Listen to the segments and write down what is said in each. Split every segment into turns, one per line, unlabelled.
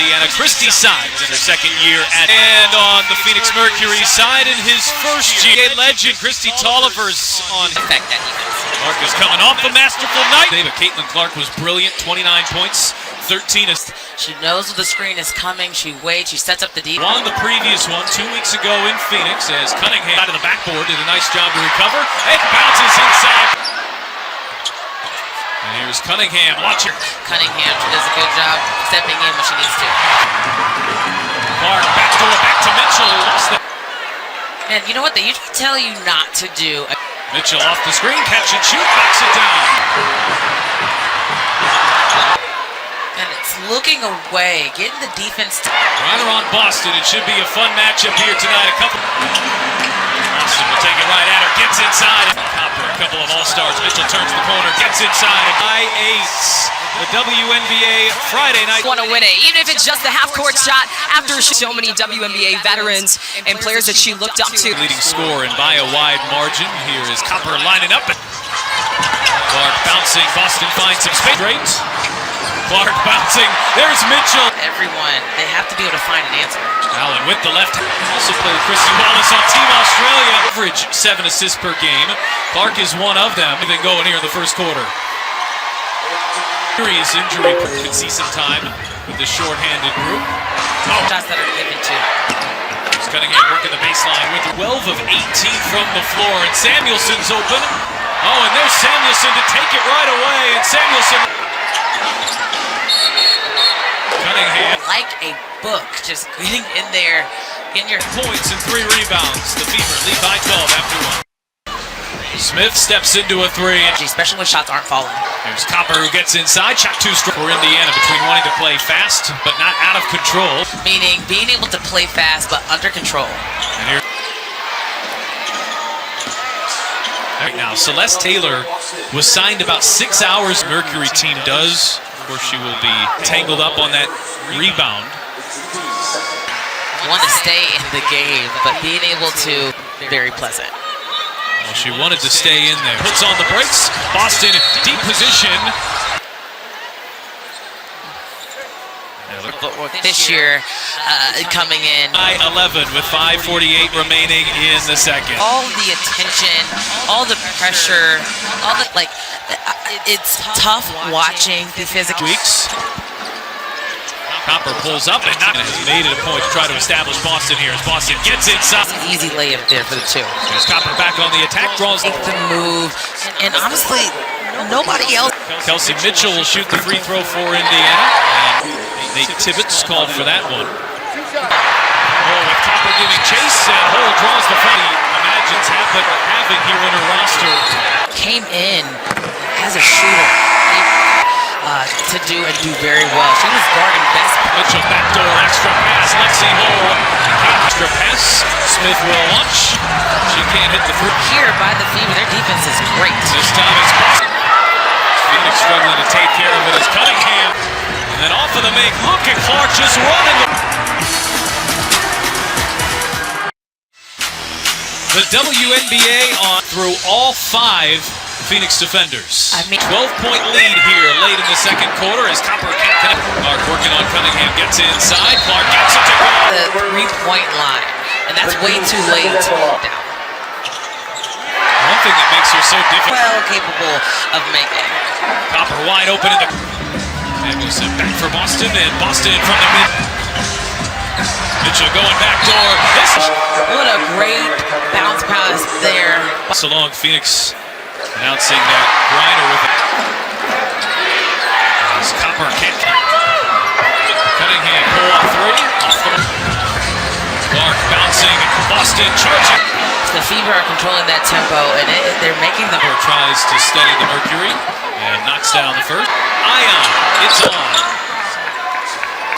Diana Taurasi sides in her second year and on the Pheonix Mercury side in his first year. Legend Christy Tolliver's on
affect that defense.
Clark is coming off a masterful night. Caitlin Clark was brilliant, 29 points, 13 assists.
She knows when the screen is coming. She waits. She sets up the defense.
Won the previous one 2 weeks ago in Pheonix as Cunningham out of the backboard did a nice job to recover. It bounces inside. And here's Cunningham. Watch her.
Cunningham, she does a good job stepping in when she needs to.
Clark backdoor back to Mitchell.
Man, you know what they usually tell you not to do?
Mitchell off the screen, catch and shoot, backs it down.
And it's looking away, getting the defense.
Griner on Boston. It should be a fun matchup here tonight. Boston will take it right at her, gets inside. Copper, a couple of all-stars. Mitchell turns the corner, gets inside. High eights. The WNBA Friday night.
Want to win it, even if it's just a half-court shot after so many WNBA veterans and players that she looked up to.
Leading score and by a wide margin. Here is Copper lining up. Clark bouncing. Boston finds some space. Great. Clark bouncing. There's Mitchell.
Everyone, they have to be able to find an answer.
Allen with the left. Also played with Christy Wallace on Team Australia. Average 7 assists per game. Clark is one of them. They've been going here in the first quarter. Serious injury. Could see some time with the short-handed group.
Shots that are given to.
Cunningham working the baseline with 12 of 18 from the floor, and Samuelson's open. Oh, and there's Samuelson to take it right away, and Samuelson. Cunningham.
Like a book, just getting in there, getting your
points and 3 rebounds. The Fever lead by 12 after 1. Smith steps into a 3.
Especially when shots aren't falling.
There's Copper who gets inside. Shot 2 straight for Indiana between wanting to play fast but not out of control.
Meaning being able to play fast but under control.
And here right now, Celeste Taylor was signed about 6 hours. Mercury team does. Of course, she will be tangled up on that rebound.
Want to stay in the game, but being able to, very pleasant.
Well, she wanted to stay in there. Puts on the brakes. Boston, deep position.
Footwork this year coming in.
11 with 5:48 remaining in the second.
All the attention, all the pressure, all the, like, it's tough watching the physical.
Weeks. Copper pulls up and has made it a point to try to establish Boston here as Boston gets inside.
It's an easy layup there for the 2.
There's Copper back on the attack, draws
the move, and honestly, nobody else.
Kelsey Mitchell will shoot the free throw for Indiana, and Nate Tibbetts called for that one. Oh, with Copper giving chase, and Hole draws the front. He imagines having here in her roster.
Came in as a shooter. To do very well. She was guarding best.
Mitchell backdoor, extra pass, Lexi Hole. Extra pass, Smith will launch. She can't hit the free.
Here by the Fever, their defense is great.
This time it's Boston. Pheonix struggling to take care of it as Cunningham. And then off of the make, look at Clark just running. The WNBA on through all 5 Pheonix defenders. 12-point lead here late in the second quarter as Copper can't connect. Clark working on Cunningham, gets inside. Clark gets it to go.
The 3-point line, and that's way too late.
One thing that makes her so difficult.
Well capable of making.
Copper wide open in the. Samuelson back for Boston, and Boston in front of mid. Mitchell going back door.
What a great bounce pass there.
So long, Pheonix. Announcing that Griner with it. As Copper can't. Cunningham pull up 3. Clark bouncing. Boston charging.
The Fever are controlling that tempo, and they're making them.
Tries to steady the Mercury and knocks down the first. Ion, it's on.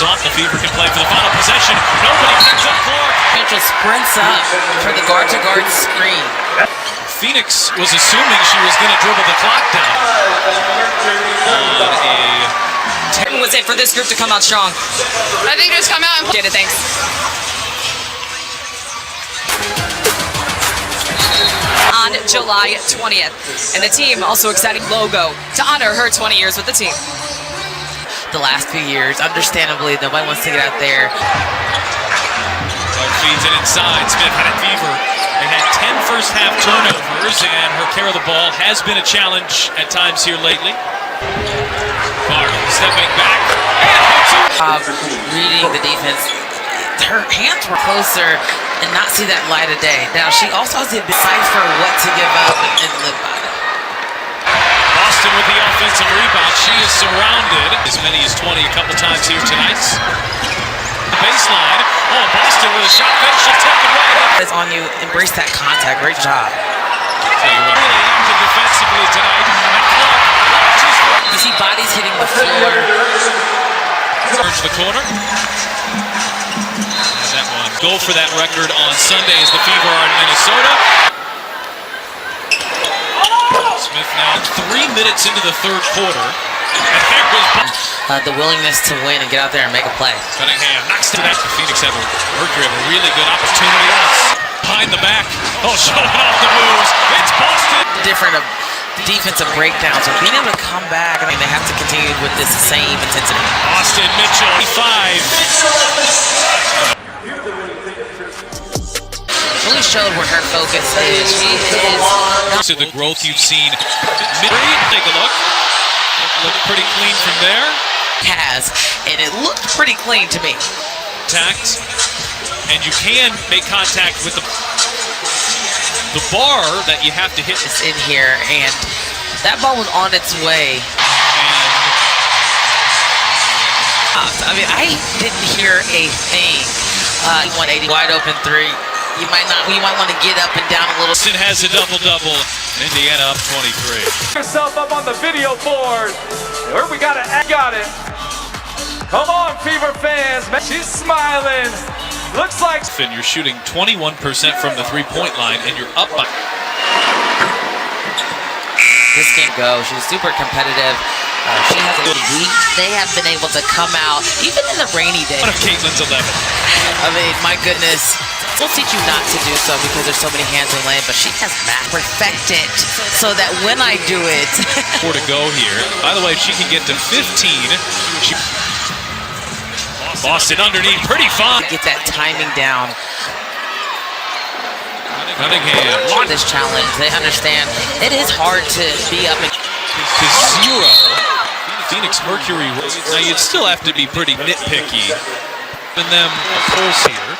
The Fever can play for the final possession. Nobody picks up Clark.
Mitchell sprints up for the guard-to-guard screen.
Pheonix was assuming she was going to dribble the clock down.
Who was it for this group to come out strong?
I think just come out and
get it, thanks. On July 20th. And the team also exciting logo to honor her 20 years with the team.
the last few years. Understandably, nobody wants to get out there.
Clark feeds it inside. Smith had a fever. They had 10 first half turnovers, and her care of the ball has been a challenge at times here lately. Clark stepping back.
Reading the defense. Her hands were closer and not see that light of day. Now, she also has to decipher what to give up and live by it.
Boston with the offensive rebound. She is surrounded as many as 20 a couple times here tonight. The baseline. Oh, Boston with a shot fake. She'll take it right up.
It's on you. Embrace that contact. Great job.
Really active defensively tonight. And Clark launches.
You see bodies hitting the floor.
Turns the corner. That one. Go for that record on Sunday as the Fever are in Minnesota. Smith now 3 minutes into the third quarter. And there was
The willingness to win and get out there and make a play.
Cunningham knocks to that. Pheonix have Mercury have a really good opportunity. Behind the back. Oh, showing off the moves. It's Boston.
Different defensive breakdowns. So being able to come back, I mean, they have to continue with this same intensity.
Boston Mitchell, 5.
Really showed where her focus is. She is
To the growth you've seen. Take a look. Looked pretty clean from there.
And it looked pretty clean to me.
Contact, and you can make contact with the bar that you have to hit.
It's in here, and that ball was on its way. I mean, I didn't hear a thing. 180 wide open three. You might want to get up and down a little.
Boston has a double-double. Indiana up 23.
Yourself up on the video board. Where we got it. Come on, Fever fans. She's smiling. Looks like.
And you're shooting 21% from the three-point line, and you're up by.
This can't go. She's super competitive. She has a good week. They have been able to come out, even in the rainy day.
One of Caitlin's 11.
I mean, my goodness. We'll teach you not to do so because there's so many hands in lane, but she has perfected so that when I do it.
4 to go here. By the way, if she can get to 15, Boston underneath, pretty fine.
Get that timing down.
Cunningham.
This challenge, they understand it is hard to be up
to 0. Pheonix Mercury. Now you'd still have to be pretty nitpicky. And them a pulse here.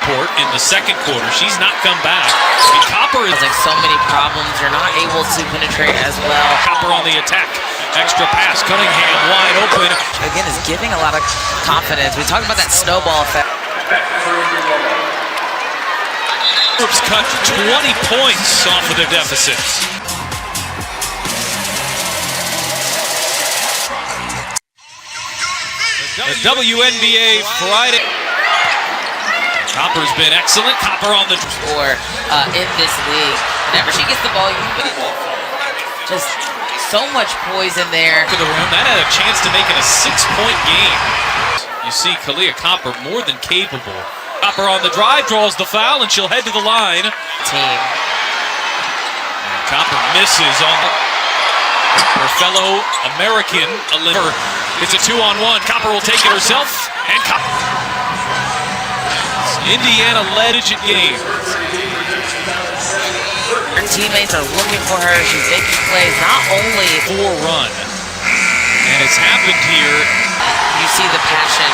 In the second quarter, she's not come back. And Copper is
like so many problems. You're not able to penetrate as well.
Copper on the attack. Extra pass. Cunningham wide open.
Again, is giving a lot of confidence. We talked about that snowball effect.
Groups cut 20 points off of their deficits. The WNBA Friday. Copper's been excellent. Copper on the
or in this league. Whenever she gets the ball, just so much poise in there.
To the room, that had a chance to make it a 6-point game. You see Aliyah Copper more than capable. Copper on the drive, draws the foul, and she'll head to the line.
Team.
And Copper misses on her fellow American. It's a 2-on-1. Copper will take it herself, and Copper. Indiana led it game.
Her teammates are looking for her. She's making plays, not only
4-run. And it's happened here.
You see the passion,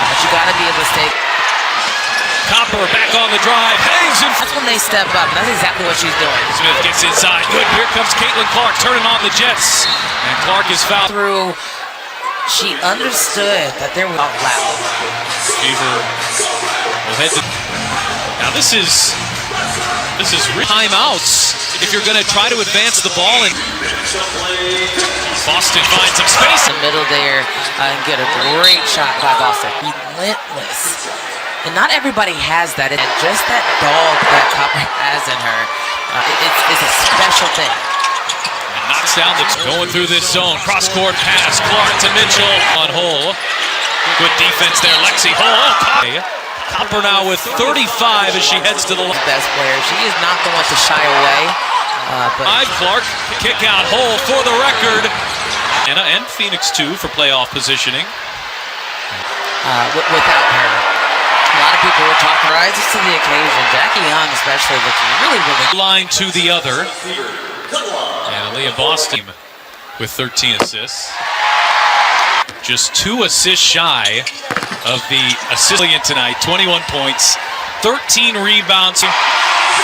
but you got to be able to stay.
Copper back on the drive. Hangs in.
That's when they step up, and that's exactly what she's doing.
Smith gets inside. Good. Here comes CaitlinClark turning on the Jets. And Clark is fouled.
Through, she understood that they were out loud.
Fever will head to. Now this is timeouts if you're going to try to advance the ball. And Boston finds some space
in the middle there and get a great shot by Boston. Relentless. And not everybody has that. And just that dog that Copper has in her, it's a special thing.
And knocks down going through this zone. Cross-court pass. Clark to Mitchell on Hull. Good defense there. Lexi Hull. Oh, Copper now with 35 as she heads to the line.
Best player. She is not the one to shy away.
Clark, kick out hole for the record. And Pheonix too for playoff positioning.
Without her, a lot of people were talking rises to the occasion. Jackie Young especially looking really
line to the other. And Aliyah Boston with 13 assists. Just 2 assists shy of the assist tonight. 21 points, 13 rebounds.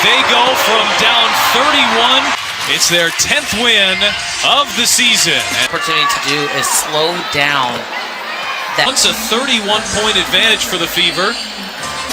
They go from down 31. It's their 10th win of the season.
opportunity to do is slow down that.
Once a 31-point advantage for the Fever.